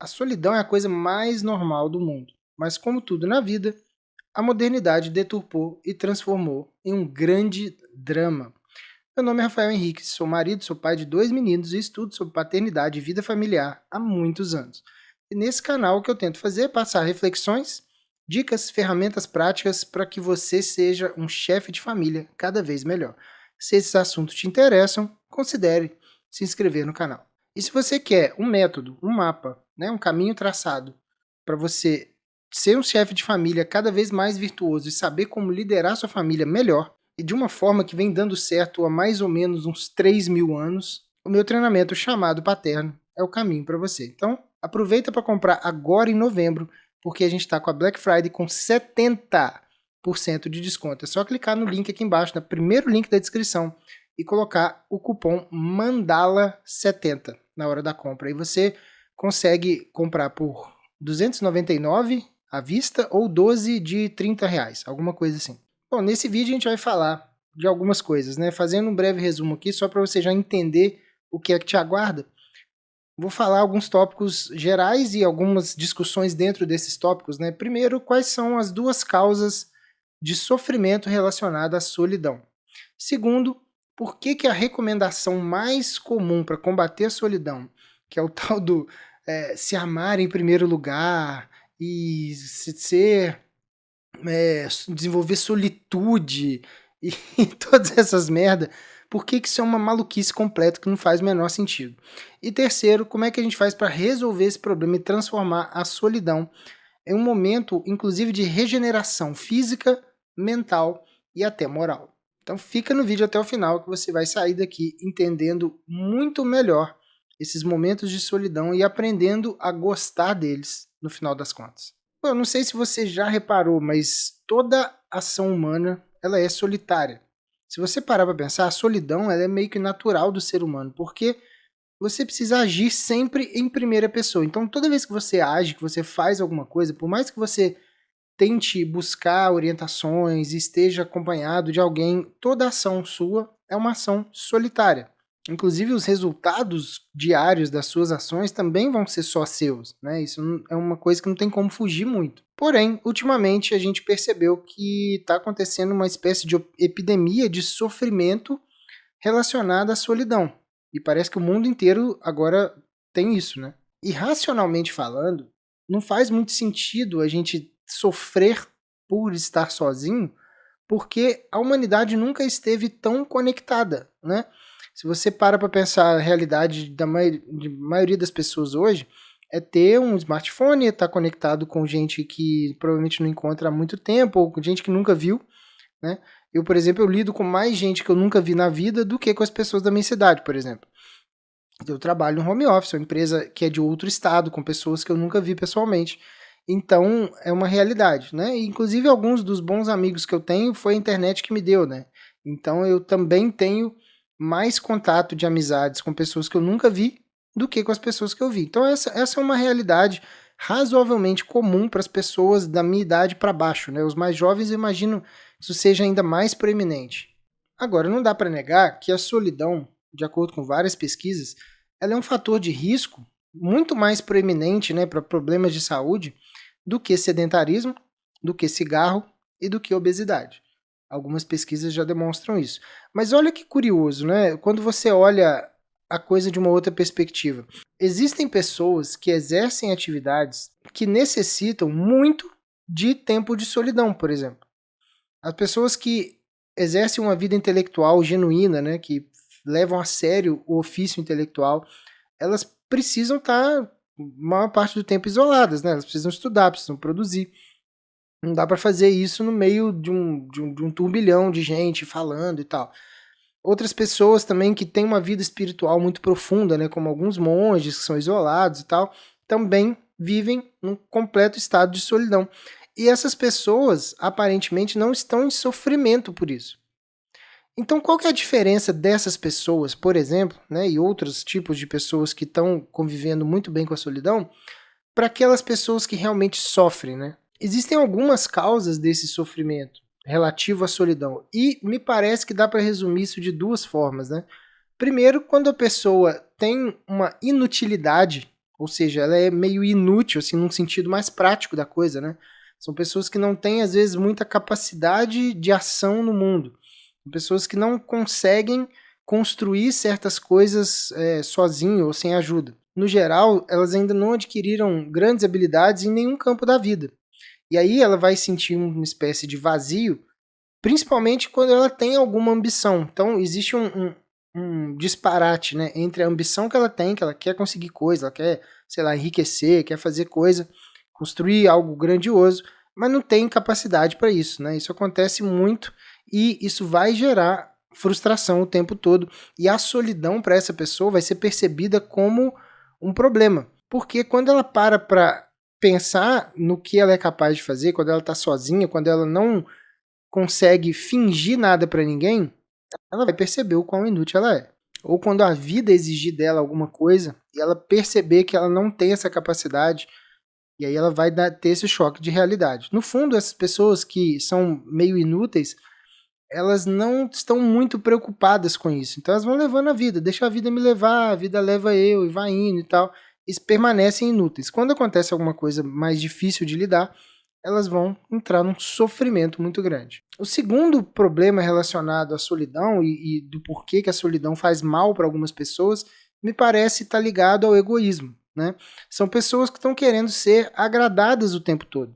A solidão é a coisa mais normal do mundo, mas como tudo na vida, a modernidade deturpou e transformou em um grande drama. Meu nome é Rafael Henrique, sou marido, sou pai de 2 meninos e estudo sobre paternidade e vida familiar há muitos anos. E nesse canal o que eu tento fazer é passar reflexões, dicas, ferramentas práticas para que você seja um chefe de família cada vez melhor. Se esses assuntos te interessam, considere se inscrever no canal. E se você quer um método, um mapa, um caminho traçado para você ser um chefe de família cada vez mais virtuoso e saber como liderar sua família melhor, e de uma forma que vem dando certo há mais ou menos uns 3.000 anos, o meu treinamento chamado Paterno é o caminho para você. Então, aproveita para comprar agora em novembro, porque a gente está com a Black Friday com 70% de desconto. É só clicar no link aqui embaixo, no primeiro link da descrição, e colocar o cupom MANDALA70 na hora da compra. Aí você consegue comprar por R$ 299 à vista ou 12 de R$ 30, alguma coisa assim. Bom, nesse vídeo a gente vai falar de algumas coisas, né? Fazendo um breve resumo aqui, só para você já entender o que é que te aguarda. Vou falar alguns tópicos gerais e algumas discussões dentro desses tópicos, né? Primeiro, quais são as duas causas de sofrimento relacionada à solidão. Segundo, por que a recomendação mais comum para combater a solidão, que é o tal do se amar em primeiro lugar e desenvolver solitude e todas essas merda, por que isso é uma maluquice completa que não faz o menor sentido? E terceiro, como é que a gente faz para resolver esse problema e transformar a solidão em um momento, inclusive, de regeneração física, mental e até moral? Então fica no vídeo até o final que você vai sair daqui entendendo muito melhor esses momentos de solidão e aprendendo a gostar deles no final das contas. Eu não sei se você já reparou, mas toda ação humana ela é solitária. Se você parar para pensar, a solidão ela é meio que natural do ser humano, porque você precisa agir sempre em primeira pessoa. Então, toda vez que você age, que você faz alguma coisa, por mais que você tente buscar orientações e esteja acompanhado de alguém, toda ação sua é uma ação solitária. Inclusive, os resultados diários das suas ações também vão ser só seus, né? Isso é uma coisa que não tem como fugir muito. Porém, ultimamente a gente percebeu que está acontecendo uma espécie de epidemia de sofrimento relacionada à solidão. E parece que o mundo inteiro agora tem isso, né? E racionalmente falando, não faz muito sentido a gente sofrer por estar sozinho, porque a humanidade nunca esteve tão conectada, né? Se você para pensar a realidade da maioria das pessoas hoje, é ter um smartphone, estar conectado com gente que provavelmente não encontra há muito tempo, ou com gente que nunca viu, né? Eu, por exemplo, eu lido com mais gente que eu nunca vi na vida do que com as pessoas da minha cidade, por exemplo. Eu trabalho no home office, uma empresa que é de outro estado, com pessoas que eu nunca vi pessoalmente. Então, é uma realidade, né? E, inclusive, alguns dos bons amigos que eu tenho foi a internet que me deu, né? Então, eu também tenho mais contato de amizades com pessoas que eu nunca vi do que com as pessoas que eu vi. Então, essa é uma realidade razoavelmente comum para as pessoas da minha idade para baixo, né? Os mais jovens, eu imagino que isso seja ainda mais preeminente. Agora, não dá para negar que a solidão, de acordo com várias pesquisas, ela é um fator de risco muito mais proeminente, né, para problemas de saúde do que sedentarismo, do que cigarro e do que obesidade. Algumas pesquisas já demonstram isso. Mas olha que curioso, né? Quando você olha a coisa de uma outra perspectiva. Existem pessoas que exercem atividades que necessitam muito de tempo de solidão, por exemplo. As pessoas que exercem uma vida intelectual genuína, né, que levam a sério o ofício intelectual, elas precisam estar maior parte do tempo isoladas, né? Elas precisam estudar, precisam produzir. Não dá para fazer isso no meio de um turbilhão de gente falando e tal. Outras pessoas também que têm uma vida espiritual muito profunda, né, como alguns monges que são isolados e tal, também vivem num completo estado de solidão. E essas pessoas aparentemente não estão em sofrimento por isso. Então, qual que é a diferença dessas pessoas, por exemplo, né, e outros tipos de pessoas que estão convivendo muito bem com a solidão, para aquelas pessoas que realmente sofrem, né? Existem algumas causas desse sofrimento relativo à solidão, e me parece que dá para resumir isso de duas formas, né? Primeiro, quando a pessoa tem uma inutilidade Ou seja, ela é meio inútil, assim, num sentido mais prático da coisa, né? São pessoas que não têm, às vezes, muita capacidade de ação no mundo. São pessoas que não conseguem construir certas coisas sozinho ou sem ajuda. No geral, elas ainda não adquiriram grandes habilidades em nenhum campo da vida. E aí ela vai sentir uma espécie de vazio, principalmente quando ela tem alguma ambição. Então, existe um disparate, né, entre a ambição que ela quer conseguir coisa, ela quer, sei lá, enriquecer, quer fazer coisa, construir algo grandioso, mas não tem capacidade para isso, né? Isso acontece muito e isso vai gerar frustração o tempo todo. E a solidão para essa pessoa vai ser percebida como um problema, porque quando ela para pensar no que ela é capaz de fazer, quando ela está sozinha, quando ela não consegue fingir nada para ninguém, ela vai perceber o quão inútil ela é. Ou quando a vida exigir dela alguma coisa e ela perceber que ela não tem essa capacidade, e aí ela vai ter esse choque de realidade. No fundo, essas pessoas que são meio inúteis, elas não estão muito preocupadas com isso. Então elas vão levando a vida, deixa a vida me levar, a vida leva eu e vai indo e tal. E permanecem inúteis. Quando acontece alguma coisa mais difícil de lidar, elas vão entrar num sofrimento muito grande. O segundo problema relacionado à solidão e do porquê que a solidão faz mal para algumas pessoas, me parece estar ligado ao egoísmo, né? São pessoas que estão querendo ser agradadas o tempo todo.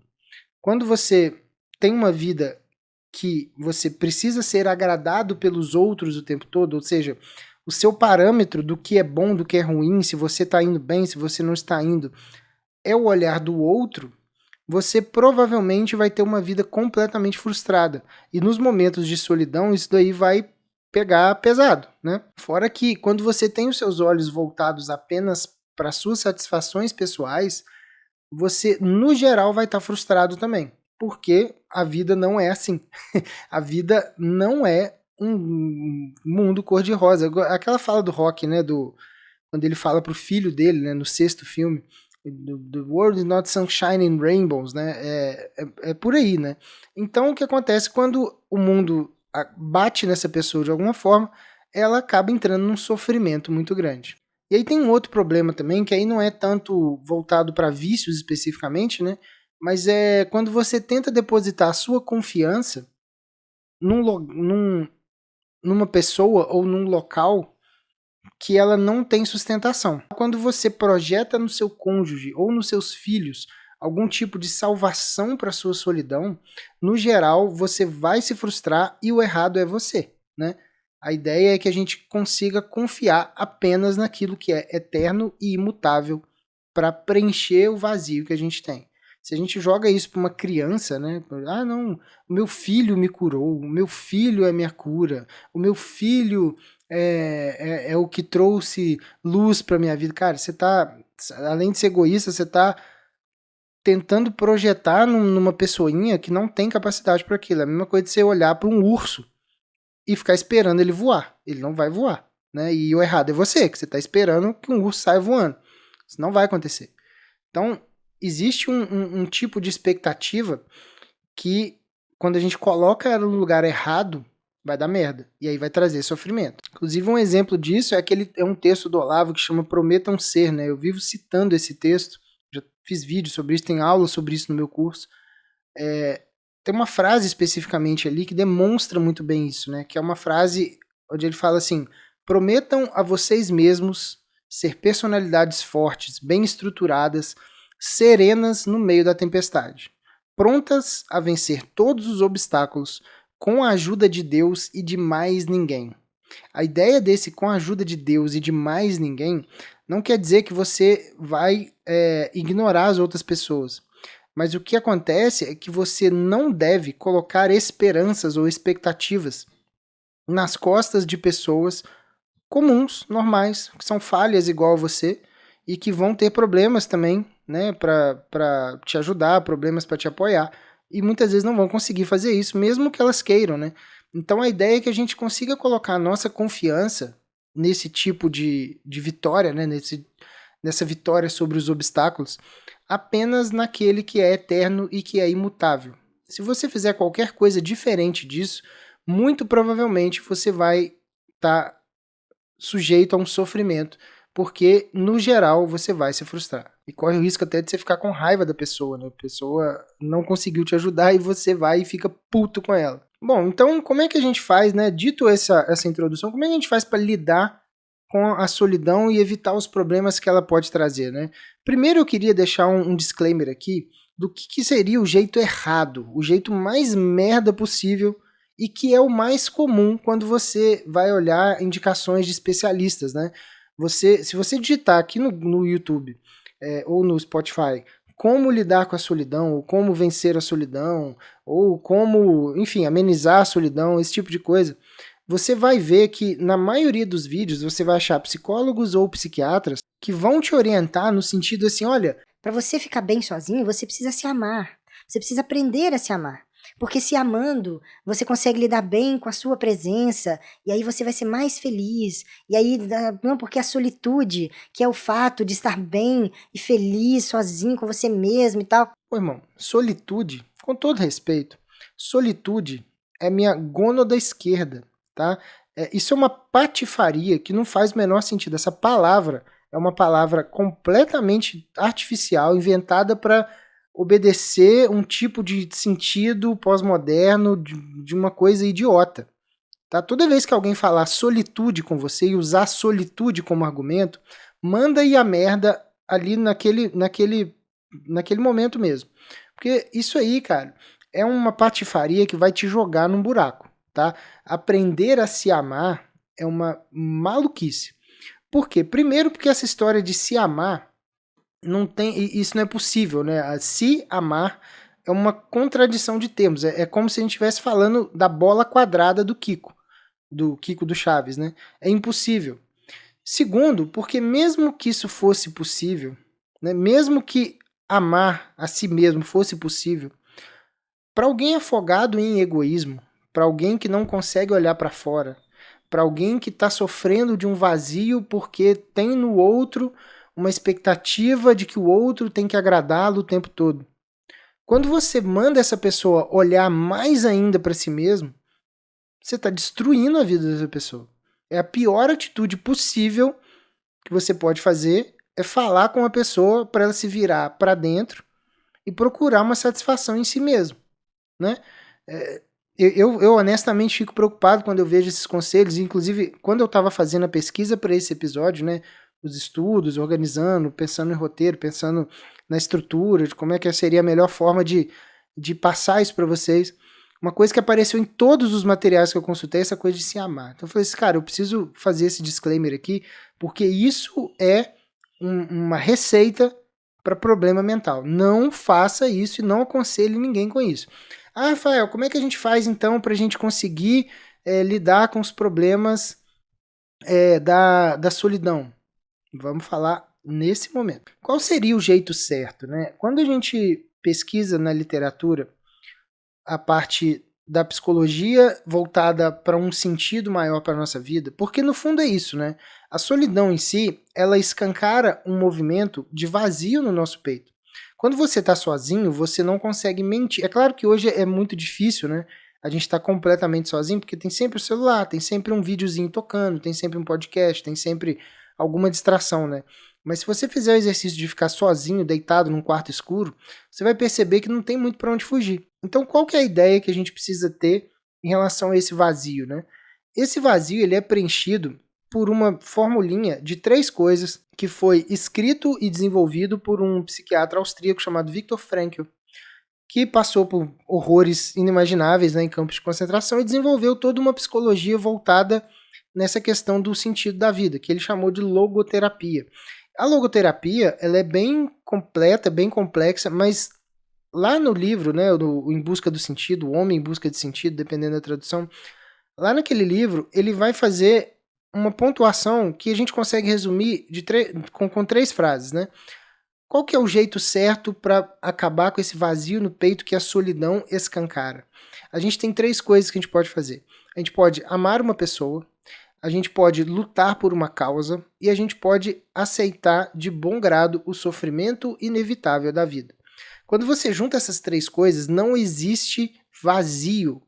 Quando você tem uma vida que você precisa ser agradado pelos outros o tempo todo, ou seja, o seu parâmetro do que é bom, do que é ruim, se você está indo bem, se você não está indo, é o olhar do outro, você provavelmente vai ter uma vida completamente frustrada. E nos momentos de solidão, isso daí vai pegar pesado, né? Fora que quando você tem os seus olhos voltados apenas para suas satisfações pessoais, você, no geral, vai estar frustrado também. Porque a vida não é assim. A vida não é um mundo cor-de-rosa. Aquela fala do Rock, né? Quando ele fala pro filho dele, né? No sexto filme. The world is not sunshine and rainbows, né? É por aí, né? Então, o que acontece quando o mundo bate nessa pessoa de alguma forma, ela acaba entrando num sofrimento muito grande. E aí tem um outro problema também, que aí não é tanto voltado para vícios especificamente, né? Mas é quando você tenta depositar a sua confiança numa pessoa ou num local que ela não tem sustentação. Quando você projeta no seu cônjuge ou nos seus filhos algum tipo de salvação para sua solidão, no geral você vai se frustrar e o errado é você, né? A ideia é que a gente consiga confiar apenas naquilo que é eterno e imutável para preencher o vazio que a gente tem. Se a gente joga isso para uma criança, né? Ah, não, o meu filho me curou, o meu filho é minha cura, o meu filho é o que trouxe luz para minha vida. Cara, você tá, além de ser egoísta, você tá tentando projetar numa pessoinha que não tem capacidade para aquilo. É a mesma coisa de você olhar para um urso e ficar esperando ele voar. Ele não vai voar, né? E o errado é você, que você está esperando que um urso saia voando. Isso não vai acontecer. Então, existe um tipo de expectativa que, quando a gente coloca ela no lugar errado, vai dar merda. E aí vai trazer sofrimento. Inclusive, um exemplo disso é um texto do Olavo que chama Prometam Ser, né? Eu vivo citando esse texto, já fiz vídeo sobre isso, tem aula sobre isso no meu curso. Tem uma frase especificamente ali que demonstra muito bem isso, né? Que é uma frase onde ele fala assim: prometam a vocês mesmos ser personalidades fortes, bem estruturadas, serenas no meio da tempestade, prontas a vencer todos os obstáculos com a ajuda de Deus e de mais ninguém. A ideia desse com a ajuda de Deus e de mais ninguém não quer dizer que você vai ignorar as outras pessoas. Mas o que acontece é que você não deve colocar esperanças ou expectativas nas costas de pessoas comuns, normais, que são falhas igual a você e que vão ter problemas também, né, para te ajudar, problemas para te apoiar. E muitas vezes não vão conseguir fazer isso, mesmo que elas queiram, né? Então a ideia é que a gente consiga colocar a nossa confiança nesse tipo de vitória, né, nessa vitória sobre os obstáculos, apenas naquele que é eterno e que é imutável. Se você fizer qualquer coisa diferente disso, muito provavelmente você vai estar sujeito a um sofrimento, porque no geral você vai se frustrar. E corre o risco até de você ficar com raiva da pessoa, né? A pessoa não conseguiu te ajudar e você vai e fica puto com ela. Bom, então como é que a gente faz, né? Dito essa introdução, como é que a gente faz para lidar com a solidão e evitar os problemas que ela pode trazer, né? Primeiro eu queria deixar um disclaimer aqui do que seria o jeito errado, o jeito mais merda possível e que é o mais comum quando você vai olhar indicações de especialistas, né? Se você digitar aqui no YouTube ou no Spotify como lidar com a solidão, ou como vencer a solidão, ou como, enfim, amenizar a solidão, esse tipo de coisa, você vai ver que na maioria dos vídeos você vai achar psicólogos ou psiquiatras que vão te orientar no sentido assim, olha, para você ficar bem sozinho, você precisa se amar. Você precisa aprender a se amar. Porque se amando, você consegue lidar bem com a sua presença, e aí você vai ser mais feliz. E aí, não, porque a solitude, que é o fato de estar bem e feliz sozinho com você mesmo e tal. Pô, irmão, solitude, com todo respeito, solitude é minha gônada esquerda, tá? Isso é uma patifaria que não faz o menor sentido. Essa palavra é uma palavra completamente artificial, inventada para obedecer um tipo de sentido pós-moderno de uma coisa idiota. Tá? Toda vez que alguém falar solitude com você e usar solitude como argumento, manda ir a merda ali naquele momento mesmo. Porque isso aí, cara, é uma patifaria que vai te jogar num buraco, tá? Aprender a se amar é uma maluquice. Por quê? Primeiro porque essa história de se amar não tem, isso não é possível, né? Se amar é uma contradição de termos. É como se a gente estivesse falando da bola quadrada do Kiko do Chaves, né? É impossível. Segundo, porque mesmo que isso fosse possível, né? Mesmo que amar a si mesmo fosse possível, para alguém afogado em egoísmo, para alguém que não consegue olhar para fora, para alguém que está sofrendo de um vazio porque tem no outro uma expectativa de que o outro tem que agradá-lo o tempo todo. Quando você manda essa pessoa olhar mais ainda para si mesmo, você está destruindo a vida dessa pessoa. É a pior atitude possível que você pode fazer é falar com a pessoa para ela se virar para dentro e procurar uma satisfação em si mesmo, né? Eu honestamente fico preocupado quando eu vejo esses conselhos, inclusive quando eu estava fazendo a pesquisa para esse episódio, né? Os estudos, organizando, pensando em roteiro, pensando na estrutura, de como é que seria a melhor forma de passar isso para vocês. Uma coisa que apareceu em todos os materiais que eu consultei é essa coisa de se amar. Então eu falei assim, cara, eu preciso fazer esse disclaimer aqui, porque isso é uma receita para problema mental. Não faça isso e não aconselhe ninguém com isso. Ah, Rafael, como é que a gente faz então para a gente conseguir lidar com os problemas da solidão? Vamos falar nesse momento. Qual seria o jeito certo, né? Quando a gente pesquisa na literatura a parte da psicologia voltada para um sentido maior para a nossa vida, porque no fundo é isso, né? A solidão em si, ela escancara um movimento de vazio no nosso peito. Quando você está sozinho, você não consegue mentir. É claro que hoje é muito difícil, né? A gente está completamente sozinho, porque tem sempre o celular, tem sempre um videozinho tocando, tem sempre um podcast, tem sempre alguma distração, né? Mas se você fizer o exercício de ficar sozinho, deitado num quarto escuro, você vai perceber que não tem muito para onde fugir. Então, qual que é a ideia que a gente precisa ter em relação a esse vazio, né? Esse vazio ele é preenchido por uma formulinha de 3 coisas que foi escrito e desenvolvido por um psiquiatra austríaco chamado Viktor Frankl, que passou por horrores inimagináveis, né, em campos de concentração e desenvolveu toda uma psicologia voltada nessa questão do sentido da vida, que ele chamou de logoterapia. A logoterapia ela é bem completa, bem complexa, mas lá no livro, né, o Em Busca do Sentido, O Homem em Busca de Sentido, dependendo da tradução, lá naquele livro ele vai fazer uma pontuação que a gente consegue resumir com 3 frases, né? Qual que é o jeito certo para acabar com esse vazio no peito que a solidão escancara? A gente tem 3 coisas que a gente pode fazer. A gente pode amar uma pessoa, a gente pode lutar por uma causa e a gente pode aceitar de bom grado o sofrimento inevitável da vida. Quando você junta essas 3 coisas, não existe vazio.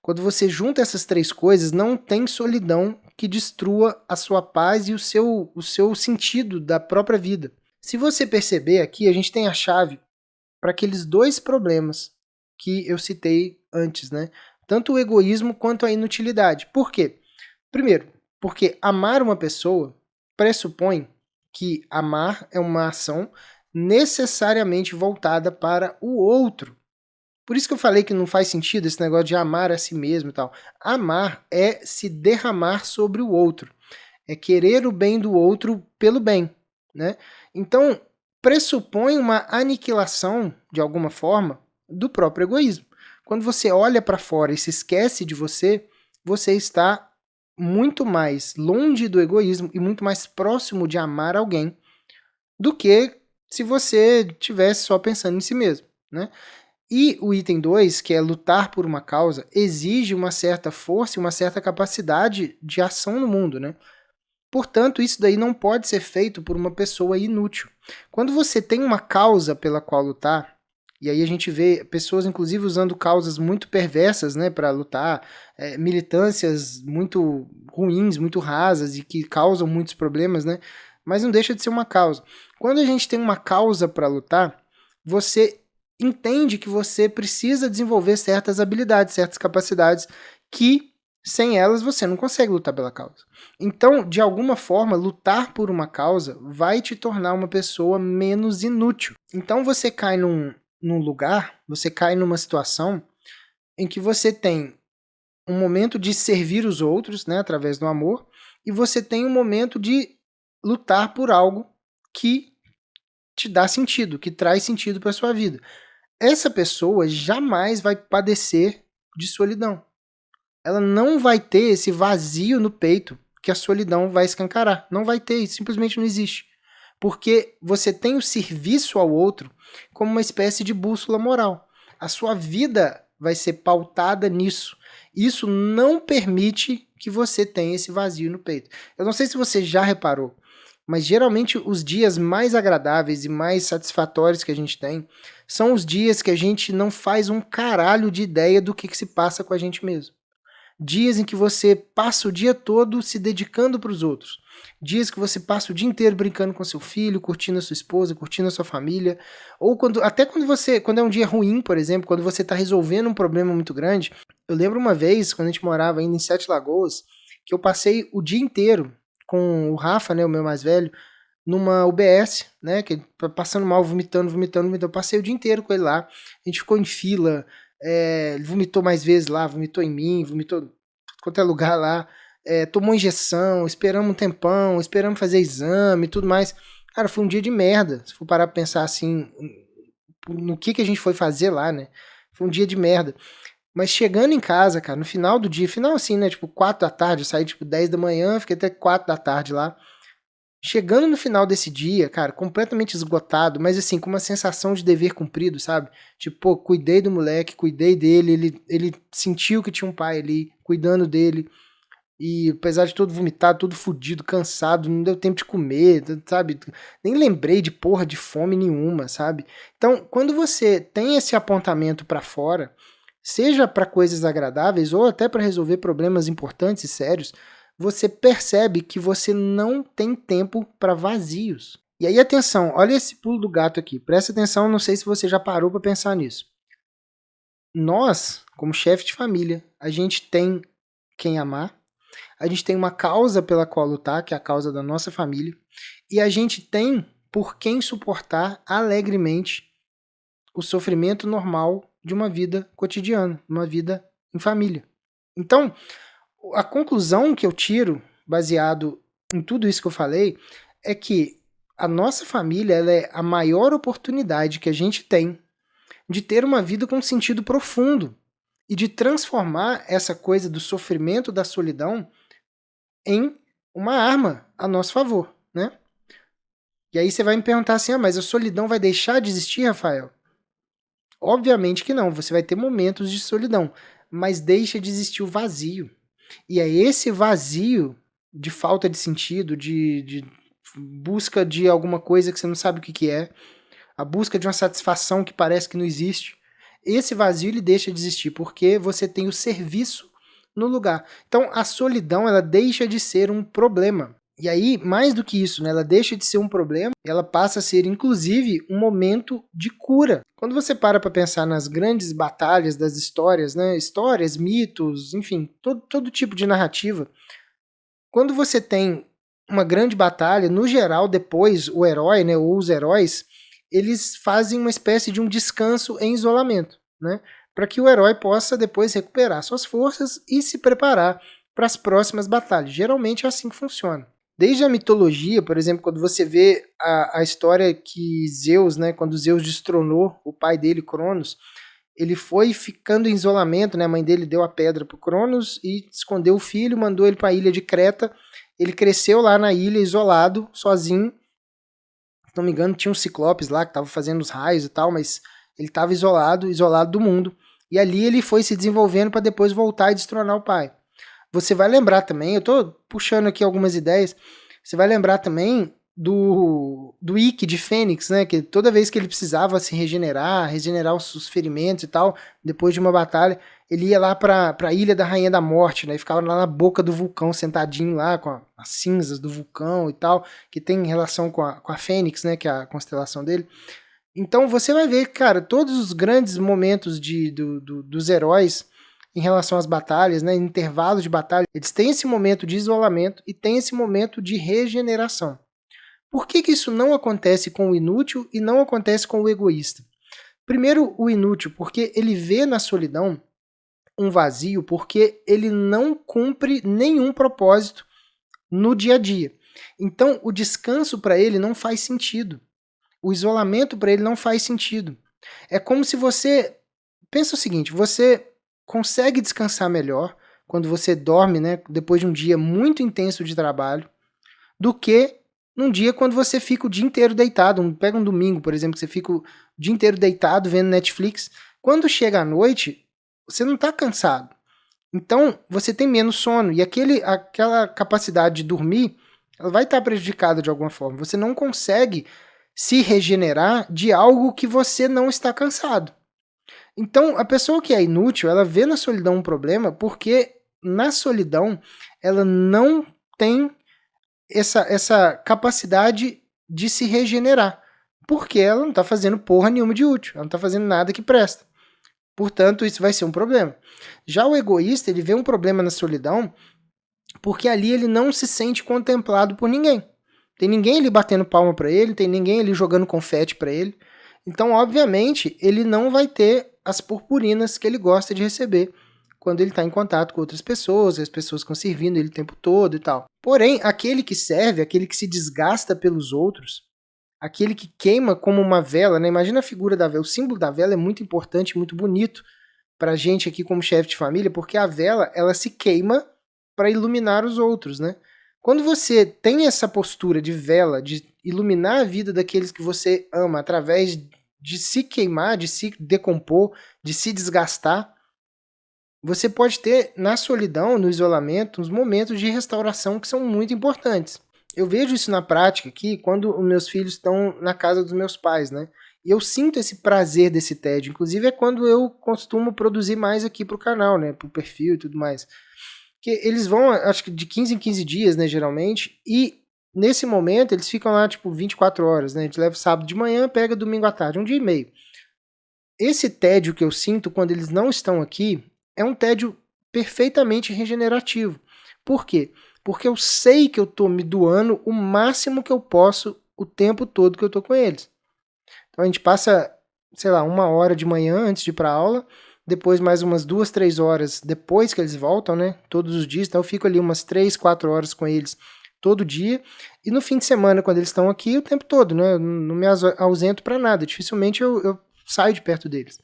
Quando você junta essas três coisas, não tem solidão que destrua a sua paz e o seu sentido da própria vida. Se você perceber aqui, a gente tem a chave para aqueles dois problemas que eu citei antes, né? Tanto o egoísmo quanto a inutilidade. Por quê? Primeiro, porque amar uma pessoa pressupõe que amar é uma ação necessariamente voltada para o outro. Por isso que eu falei que não faz sentido esse negócio de amar a si mesmo e tal. Amar é se derramar sobre o outro. É querer o bem do outro pelo bem, né? Então, pressupõe uma aniquilação, de alguma forma, do próprio egoísmo. Quando você olha para fora e se esquece de você, você está muito mais longe do egoísmo e muito mais próximo de amar alguém do que se você tivesse só pensando em si mesmo, né? E o item 2, que é lutar por uma causa, exige uma certa força e uma certa capacidade de ação no mundo, né? Portanto, isso daí não pode ser feito por uma pessoa inútil. Quando você tem uma causa pela qual lutar, e aí a gente vê pessoas, inclusive, usando causas muito perversas, né, para lutar, militâncias muito ruins, muito rasas e que causam muitos problemas, né? Mas não deixa de ser uma causa. Quando a gente tem uma causa para lutar, você entende que você precisa desenvolver certas habilidades, certas capacidades que sem elas você não consegue lutar pela causa. Então, de alguma forma, lutar por uma causa vai te tornar uma pessoa menos inútil. Então você cai num lugar, você cai numa situação em que você tem um momento de servir os outros, né, através do amor, e você tem um momento de lutar por algo que te dá sentido, que traz sentido para sua vida. Essa pessoa jamais vai padecer de solidão. Ela não vai ter esse vazio no peito que a solidão vai escancarar. Não vai ter, isso simplesmente não existe. Porque você tem o serviço ao outro como uma espécie de bússola moral. A sua vida vai ser pautada nisso. Isso não permite que você tenha esse vazio no peito. Eu não sei se você já reparou, mas geralmente os dias mais agradáveis e mais satisfatórios que a gente tem são os dias que a gente não faz um caralho de ideia do que se passa com a gente mesmo. Dias em que você passa o dia todo se dedicando para os outros. Dias que você passa o dia inteiro brincando com seu filho, curtindo a sua esposa, curtindo a sua família. Ou até quando é um dia ruim, por exemplo, quando você está resolvendo um problema muito grande. Eu lembro uma vez, quando a gente morava ainda em Sete Lagoas, que eu passei o dia inteiro com o Rafa, né, o meu mais velho, numa UBS, né, que passando mal, vomitando. Eu passei o dia inteiro com ele lá. A gente ficou em fila. Ele vomitou mais vezes lá, vomitou em mim, vomitou quanto é lugar lá, tomou injeção, esperamos um tempão, esperamos fazer exame e tudo mais. Cara, foi um dia de merda, se for parar pra pensar assim, no que a gente foi fazer lá, né? Foi um dia de merda. Mas chegando em casa, cara, no final do dia, final assim, né, tipo 4 da tarde, eu saí tipo 10 da manhã, fiquei até 4 da tarde lá. Chegando no final desse dia, cara, completamente esgotado, mas assim, com uma sensação de dever cumprido, sabe? Tipo, pô, cuidei do moleque, cuidei dele, ele sentiu que tinha um pai ali, cuidando dele, e apesar de todo vomitado, todo fudido, cansado, não deu tempo de comer, sabe? Nem lembrei de porra de fome nenhuma, sabe? Então, quando você tem esse apontamento pra fora, seja pra coisas agradáveis ou até pra resolver problemas importantes e sérios, você percebe que você não tem tempo para vazios. E aí, atenção, olha esse pulo do gato aqui. Presta atenção, não sei se você já parou para pensar nisso. Nós, como chefe de família, a gente tem quem amar, a gente tem uma causa pela qual lutar, que é a causa da nossa família, e a gente tem por quem suportar alegremente o sofrimento normal de uma vida cotidiana, uma vida em família. Então, a conclusão que eu tiro, baseado em tudo isso que eu falei, é que a nossa família ela é a maior oportunidade que a gente tem de ter uma vida com sentido profundo e de transformar essa coisa do sofrimento, da solidão, em uma arma a nosso favor, né? E aí você vai me perguntar assim, mas a solidão vai deixar de existir, Rafael? Obviamente que não, você vai ter momentos de solidão, mas deixa de existir o vazio. E é esse vazio de falta de sentido, de busca de alguma coisa que você não sabe o que é, a busca de uma satisfação que parece que não existe, esse vazio ele deixa de existir, porque você tem o serviço no lugar. Então a solidão ela deixa de ser um problema. E aí, mais do que isso, né, ela deixa de ser um problema, ela passa a ser, inclusive, um momento de cura. Quando você para pensar nas grandes batalhas das histórias, né, histórias, mitos, enfim, todo tipo de narrativa, quando você tem uma grande batalha, no geral, depois o herói, né, ou os heróis, eles fazem uma espécie de um descanso em isolamento, né, para que o herói possa depois recuperar suas forças e se preparar para as próximas batalhas. Geralmente é assim que funciona. Desde a mitologia, por exemplo, quando você vê a história que Zeus, né, quando Zeus destronou o pai dele, Cronos, ele foi ficando em isolamento, né, a mãe dele deu a pedra para Cronos e escondeu o filho, mandou ele para a ilha de Creta. Ele cresceu lá na ilha, isolado, sozinho. Se não me engano, tinha um ciclopes lá que estava fazendo os raios e tal, mas ele estava isolado do mundo. E ali ele foi se desenvolvendo para depois voltar e destronar o pai. Você vai lembrar também, eu tô puxando aqui algumas ideias, você vai lembrar também do Ikki de Fênix, né? Que toda vez que ele precisava se regenerar os ferimentos e tal, depois de uma batalha, ele ia lá pra Ilha da Rainha da Morte, né? E ficava lá na boca do vulcão, sentadinho lá, com as cinzas do vulcão e tal, que tem relação com a Fênix, né? Que é a constelação dele. Então você vai ver, cara, todos os grandes momentos dos heróis em relação às batalhas, né, intervalos de batalha, eles têm esse momento de isolamento e têm esse momento de regeneração. Por que isso não acontece com o inútil e não acontece com o egoísta? Primeiro, o inútil, porque ele vê na solidão um vazio, porque ele não cumpre nenhum propósito no dia a dia. Então, o descanso para ele não faz sentido. O isolamento para ele não faz sentido. É como se você... Pensa o seguinte, você consegue descansar melhor quando você dorme, né, depois de um dia muito intenso de trabalho, do que num dia quando você fica o dia inteiro deitado. Pega um domingo, por exemplo, que você fica o dia inteiro deitado vendo Netflix. Quando chega à noite, você não está cansado. Então, você tem menos sono. E aquela capacidade de dormir, ela vai estar prejudicada de alguma forma. Você não consegue se regenerar de algo que você não está cansado. Então, a pessoa que é inútil, ela vê na solidão um problema porque na solidão ela não tem essa capacidade de se regenerar. Porque ela não está fazendo porra nenhuma de útil, ela não está fazendo nada que presta. Portanto, isso vai ser um problema. Já o egoísta, ele vê um problema na solidão porque ali ele não se sente contemplado por ninguém. Tem ninguém ali batendo palma para ele, tem ninguém ali jogando confete para ele. Então, obviamente, ele não vai ter as purpurinas que ele gosta de receber quando ele está em contato com outras pessoas, as pessoas ficam servindo ele o tempo todo e tal. Porém, aquele que serve, aquele que se desgasta pelos outros, aquele que queima como uma vela, né? Imagina a figura da vela, o símbolo da vela é muito importante, muito bonito pra gente aqui como chefe de família, porque a vela, ela se queima para iluminar os outros, né? Quando você tem essa postura de vela, de iluminar a vida daqueles que você ama através de se queimar, de se decompor, de se desgastar, você pode ter na solidão, no isolamento, uns momentos de restauração que são muito importantes. Eu vejo isso na prática aqui quando os meus filhos estão na casa dos meus pais, né? E eu sinto esse prazer desse tédio. Inclusive é quando eu costumo produzir mais aqui pro canal, né? Pro perfil e tudo mais. Que eles vão, acho que de 15 em 15 dias, né, geralmente, e nesse momento eles ficam lá, tipo, 24 horas, né, a gente leva sábado de manhã, pega domingo à tarde, um dia e meio. Esse tédio que eu sinto quando eles não estão aqui é um tédio perfeitamente regenerativo. Por quê? Porque eu sei que eu tô me doando o máximo que eu posso o tempo todo que eu tô com eles. Então a gente passa, sei lá, 1 hora de manhã antes de ir pra aula, depois mais umas 2, 3 horas depois que eles voltam, né? Todos os dias. Então eu fico ali umas 3, 4 horas com eles todo dia. E no fim de semana, quando eles estão aqui, o tempo todo, né? Eu não me ausento para nada. Dificilmente eu saio de perto deles.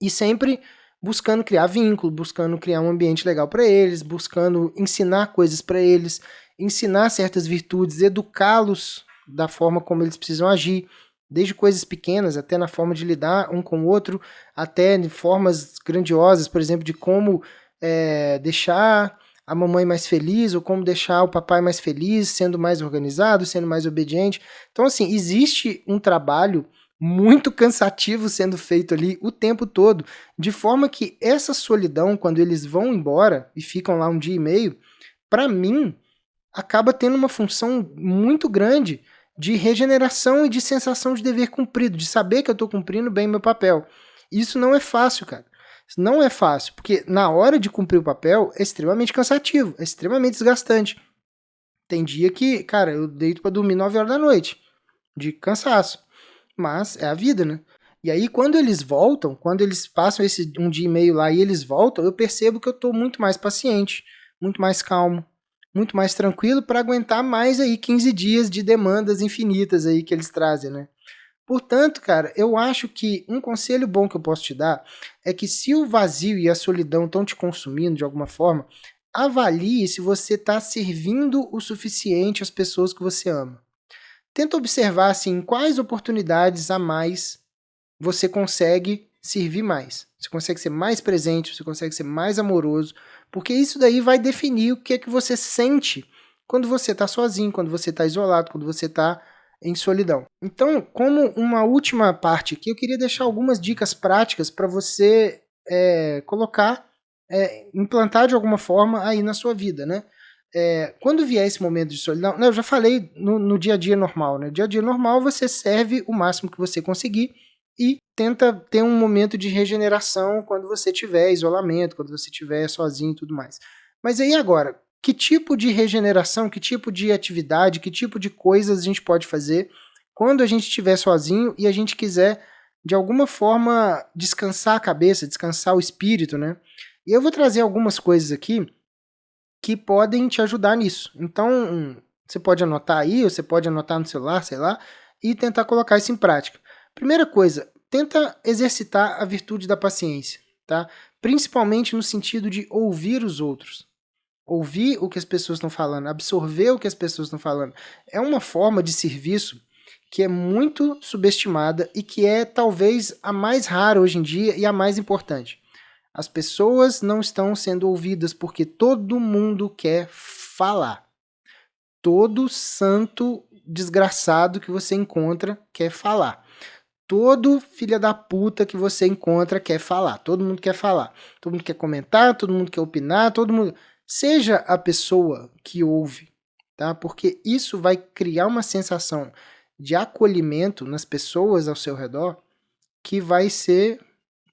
E sempre buscando criar vínculo, buscando criar um ambiente legal para eles, buscando ensinar coisas para eles, ensinar certas virtudes, educá-los da forma como eles precisam agir. Desde coisas pequenas, até na forma de lidar um com o outro, até de formas grandiosas, por exemplo, de como deixar a mamãe mais feliz, ou como deixar o papai mais feliz, sendo mais organizado, sendo mais obediente. Então, assim, existe um trabalho muito cansativo sendo feito ali o tempo todo, de forma que essa solidão, quando eles vão embora e ficam lá um dia e meio, para mim, acaba tendo uma função muito grande de regeneração e de sensação de dever cumprido, de saber que eu estou cumprindo bem meu papel. Isso não é fácil, cara. Isso não é fácil, porque na hora de cumprir o papel é extremamente cansativo, é extremamente desgastante. Tem dia que, cara, eu deito para dormir 9 horas da noite, de cansaço. Mas é a vida, né? E aí, quando eles voltam, quando eles passam esse um dia e meio lá e eles voltam, eu percebo que eu tô muito mais paciente, muito mais calmo, muito mais tranquilo para aguentar mais aí 15 dias de demandas infinitas aí que eles trazem, né? Portanto, cara, eu acho que um conselho bom que eu posso te dar é que se o vazio e a solidão estão te consumindo de alguma forma, avalie se você está servindo o suficiente às pessoas que você ama. Tenta observar assim, quais oportunidades a mais você consegue servir mais. Você consegue ser mais presente, você consegue ser mais amoroso, porque isso daí vai definir o que é que você sente quando você está sozinho, quando você está isolado, quando você está em solidão. Então, como uma última parte aqui, eu queria deixar algumas dicas práticas para você colocar, implantar de alguma forma aí na sua vida, né? Quando vier esse momento de solidão, eu já falei no dia a dia normal, né? Dia a dia normal você serve o máximo que você conseguir e tenta ter um momento de regeneração quando você tiver isolamento, quando você estiver sozinho e tudo mais. Mas aí agora, que tipo de regeneração, que tipo de atividade, que tipo de coisas a gente pode fazer quando a gente estiver sozinho e a gente quiser, de alguma forma, descansar a cabeça, descansar o espírito, né? E eu vou trazer algumas coisas aqui que podem te ajudar nisso. Então, você pode anotar aí, ou você pode anotar no celular, sei lá, e tentar colocar isso em prática. Primeira coisa, tenta exercitar a virtude da paciência, tá? Principalmente no sentido de ouvir os outros. Ouvir o que as pessoas estão falando, absorver o que as pessoas estão falando. É uma forma de serviço que é muito subestimada e que é talvez a mais rara hoje em dia e a mais importante. As pessoas não estão sendo ouvidas porque todo mundo quer falar. Todo santo desgraçado que você encontra quer falar. Todo filho da puta que você encontra quer falar. Todo mundo quer falar. Todo mundo quer comentar, todo mundo quer opinar, todo mundo... Seja a pessoa que ouve, tá? Porque isso vai criar uma sensação de acolhimento nas pessoas ao seu redor que vai ser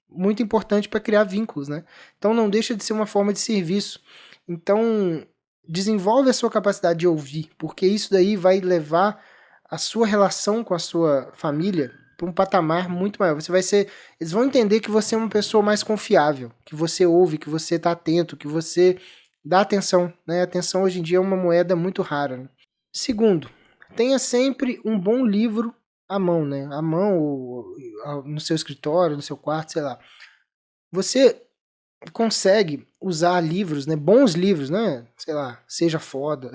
muito importante para criar vínculos, né? Então não deixa de ser uma forma de serviço. Então desenvolve a sua capacidade de ouvir, porque isso daí vai levar a sua relação com a sua família para um patamar muito maior. Eles vão entender que você é uma pessoa mais confiável, que você ouve, que você está atento, que você dá atenção, né? A atenção hoje em dia é uma moeda muito rara, né? Segundo, tenha sempre um bom livro à mão, né? À mão, ou no seu escritório, no seu quarto, sei lá. Você consegue usar livros, né? Bons livros, né? Sei lá, Seja Foda.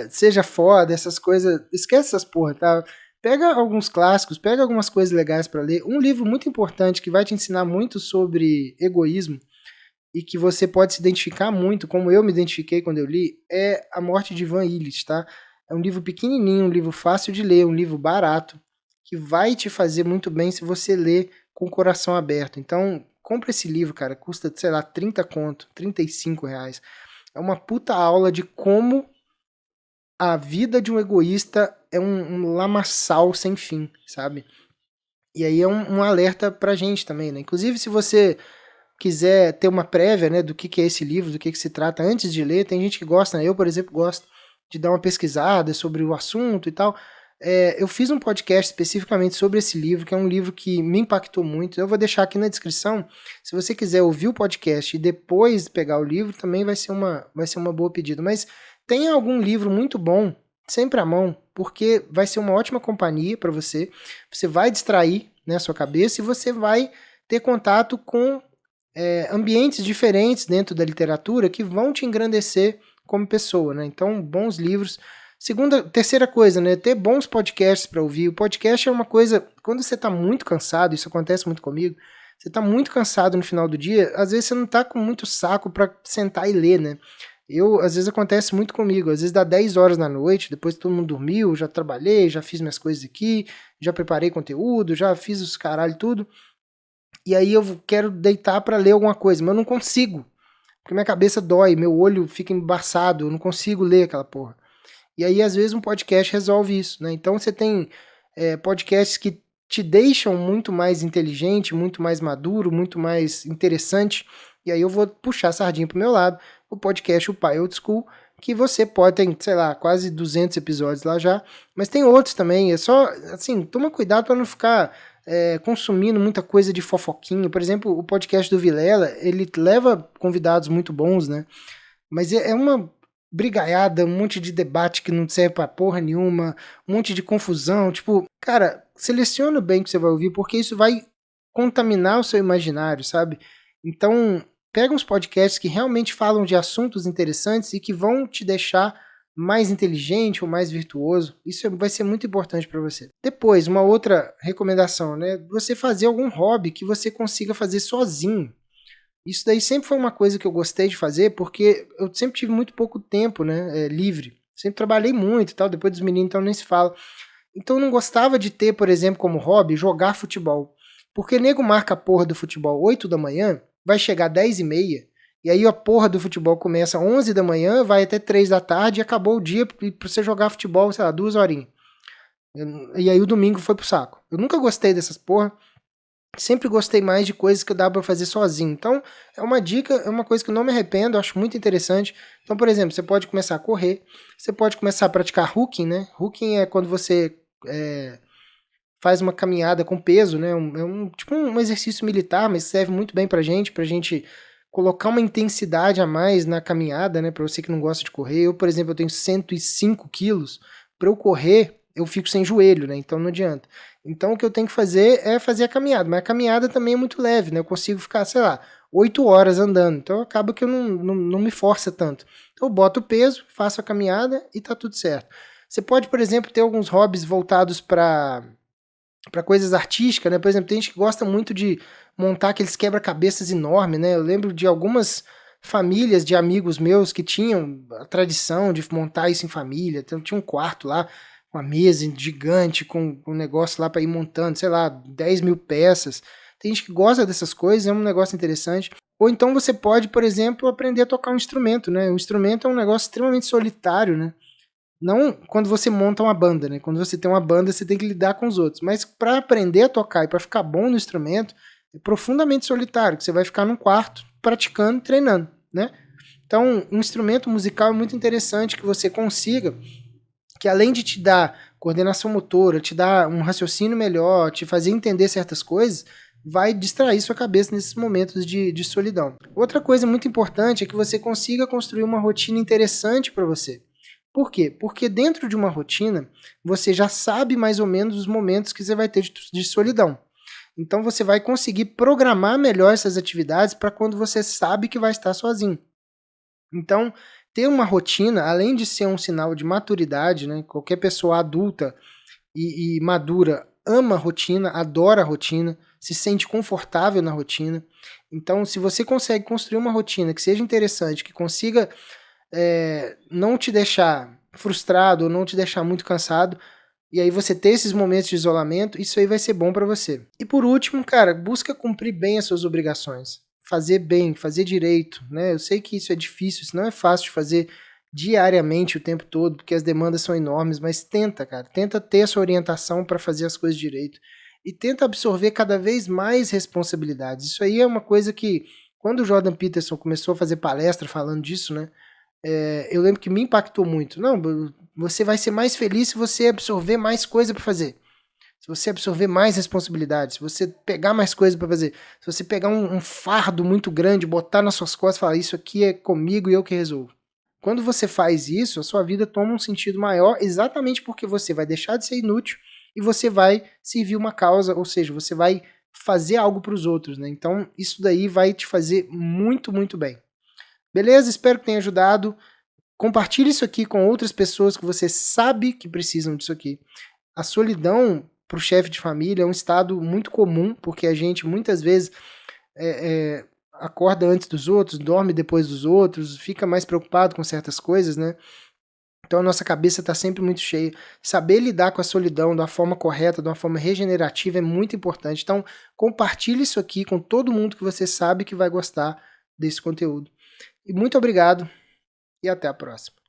Seja Foda, essas coisas. Esquece essas porra, tá? Pega alguns clássicos, pega algumas coisas legais para ler. Um livro muito importante que vai te ensinar muito sobre egoísmo e que você pode se identificar muito, como eu me identifiquei quando eu li, é A Morte de Ivan Illich, tá? É um livro pequenininho, um livro fácil de ler, um livro barato, que vai te fazer muito bem se você ler com o coração aberto. Então, compra esse livro, cara, custa, sei lá, 30 conto, R$35. É uma puta aula de como a vida de um egoísta é um lamaçal sem fim, sabe? E aí é um alerta pra gente também, né? Inclusive, se você quiser ter uma prévia, né, do que é esse livro, do que se trata antes de ler, tem gente que gosta, né? Eu, por exemplo, gosto de dar uma pesquisada sobre o assunto e tal. Eu fiz um podcast especificamente sobre esse livro, que é um livro que me impactou muito. Eu vou deixar aqui na descrição. Se você quiser ouvir o podcast e depois pegar o livro, também vai ser uma boa pedida. Mas tenha algum livro muito bom sempre à mão, porque vai ser uma ótima companhia para você. Você vai distrair, né, a sua cabeça e você vai ter contato com ambientes diferentes dentro da literatura que vão te engrandecer como pessoa, né? Então, bons livros. Terceira coisa, né? Ter bons podcasts para ouvir. O podcast é uma coisa, quando você tá muito cansado, isso acontece muito comigo, você tá muito cansado no final do dia, às vezes você não tá com muito saco para sentar e ler, né? Às vezes acontece muito comigo, às vezes dá 10 horas da noite, depois que todo mundo dormiu, já trabalhei, já fiz minhas coisas aqui, já preparei conteúdo, já fiz os caralho tudo, e aí eu quero deitar pra ler alguma coisa, mas eu não consigo, porque minha cabeça dói, meu olho fica embaçado, eu não consigo ler aquela porra. E aí, às vezes, um podcast resolve isso, né? Então, você tem podcasts que te deixam muito mais inteligente, muito mais maduro, muito mais interessante. E aí eu vou puxar a sardinha pro meu lado, o podcast O Pai Old School, que você pode, tem, sei lá, quase 200 episódios lá já, mas tem outros também. É só, assim, toma cuidado para não ficar consumindo muita coisa de fofoquinho. Por exemplo, o podcast do Vilela, ele leva convidados muito bons, né? Mas é uma brigaiada, um monte de debate que não serve pra porra nenhuma, um monte de confusão. Tipo, cara, seleciona bem o que você vai ouvir, porque isso vai contaminar o seu imaginário, sabe? Então, pega uns podcasts que realmente falam de assuntos interessantes e que vão te deixar mais inteligente ou mais virtuoso. Isso vai ser muito importante para você. Depois, uma outra recomendação, né? Você fazer algum hobby que você consiga fazer sozinho. Isso daí sempre foi uma coisa que eu gostei de fazer, porque eu sempre tive muito pouco tempo, né, livre. Sempre trabalhei muito e tal, depois dos meninos então nem se fala. Então eu não gostava de ter, por exemplo, como hobby, jogar futebol. Porque nego marca a porra do futebol 8 da manhã, vai chegar 10h30, e aí a porra do futebol começa 11 da manhã, vai até 3 da tarde e acabou o dia pra você jogar futebol, sei lá, 2 horinhas. E aí o domingo foi pro saco. Eu nunca gostei dessas porra. Sempre gostei mais de coisas que dá para fazer sozinho. Então, é uma dica, é uma coisa que eu não me arrependo, acho muito interessante. Então, por exemplo, você pode começar a correr, você pode começar a praticar hooking, né? Hooking é quando você faz uma caminhada com peso, né? Tipo um exercício militar, mas serve muito bem pra gente colocar uma intensidade a mais na caminhada, né? Pra você que não gosta de correr. Eu, por exemplo, eu tenho 105 quilos. Pra eu correr, eu fico sem joelho, né? Então não adianta. Então o que eu tenho que fazer é fazer a caminhada, mas a caminhada também é muito leve, né? Eu consigo ficar, sei lá, 8 horas andando, então acaba que eu não me força tanto. Então eu boto o peso, faço a caminhada e tá tudo certo. Você pode, por exemplo, ter alguns hobbies voltados para coisas artísticas, né? Por exemplo, tem gente que gosta muito de montar aqueles quebra-cabeças enormes, né? Eu lembro de algumas famílias de amigos meus que tinham a tradição de montar isso em família, então tinha um quarto lá, uma mesa gigante com um negócio lá para ir montando, sei lá, 10.000 peças. Tem gente que gosta dessas coisas, é um negócio interessante. Ou então você pode, por exemplo, aprender a tocar um instrumento, né? O instrumento é um negócio extremamente solitário, né? Não quando você monta uma banda, né? Quando você tem uma banda, você tem que lidar com os outros. Mas para aprender a tocar e para ficar bom no instrumento, é profundamente solitário, que você vai ficar num quarto praticando, treinando, né? Então, um instrumento musical é muito interessante que você consiga, que além de te dar coordenação motora, te dar um raciocínio melhor, te fazer entender certas coisas, vai distrair sua cabeça nesses momentos de solidão. Outra coisa muito importante é que você consiga construir uma rotina interessante para você. Por quê? Porque dentro de uma rotina, você já sabe mais ou menos os momentos que você vai ter de solidão. Então você vai conseguir programar melhor essas atividades para quando você sabe que vai estar sozinho. Então, ter uma rotina, além de ser um sinal de maturidade, né? Qualquer pessoa adulta e madura ama a rotina, adora a rotina, se sente confortável na rotina. Então, se você consegue construir uma rotina que seja interessante, que consiga não te deixar frustrado ou não te deixar muito cansado, e aí você ter esses momentos de isolamento, isso aí vai ser bom para você. E por último, cara, busca cumprir bem as suas obrigações. Fazer bem, fazer direito, né? Eu sei que isso é difícil, isso não é fácil de fazer diariamente o tempo todo, porque as demandas são enormes, mas tenta, cara, tenta ter essa orientação para fazer as coisas direito e tenta absorver cada vez mais responsabilidades. Isso aí é uma coisa que, quando o Jordan Peterson começou a fazer palestra falando disso, né? Eu lembro que me impactou muito. Não, você vai ser mais feliz se você absorver mais coisa para fazer. Se você absorver mais responsabilidades, se você pegar mais coisa para fazer, se você pegar um fardo muito grande, botar nas suas costas e falar, isso aqui é comigo e eu que resolvo. Quando você faz isso, a sua vida toma um sentido maior, exatamente porque você vai deixar de ser inútil e você vai servir uma causa, ou seja, você vai fazer algo para os outros, né? Então, isso daí vai te fazer muito, muito bem. Beleza? Espero que tenha ajudado. Compartilhe isso aqui com outras pessoas que você sabe que precisam disso aqui. A solidão para o chefe de família é um estado muito comum, porque a gente muitas vezes acorda antes dos outros, dorme depois dos outros, fica mais preocupado com certas coisas, né? Então a nossa cabeça está sempre muito cheia. Saber lidar com a solidão de uma forma correta, de uma forma regenerativa é muito importante. Então compartilhe isso aqui com todo mundo que você sabe que vai gostar desse conteúdo. E muito obrigado e até a próxima.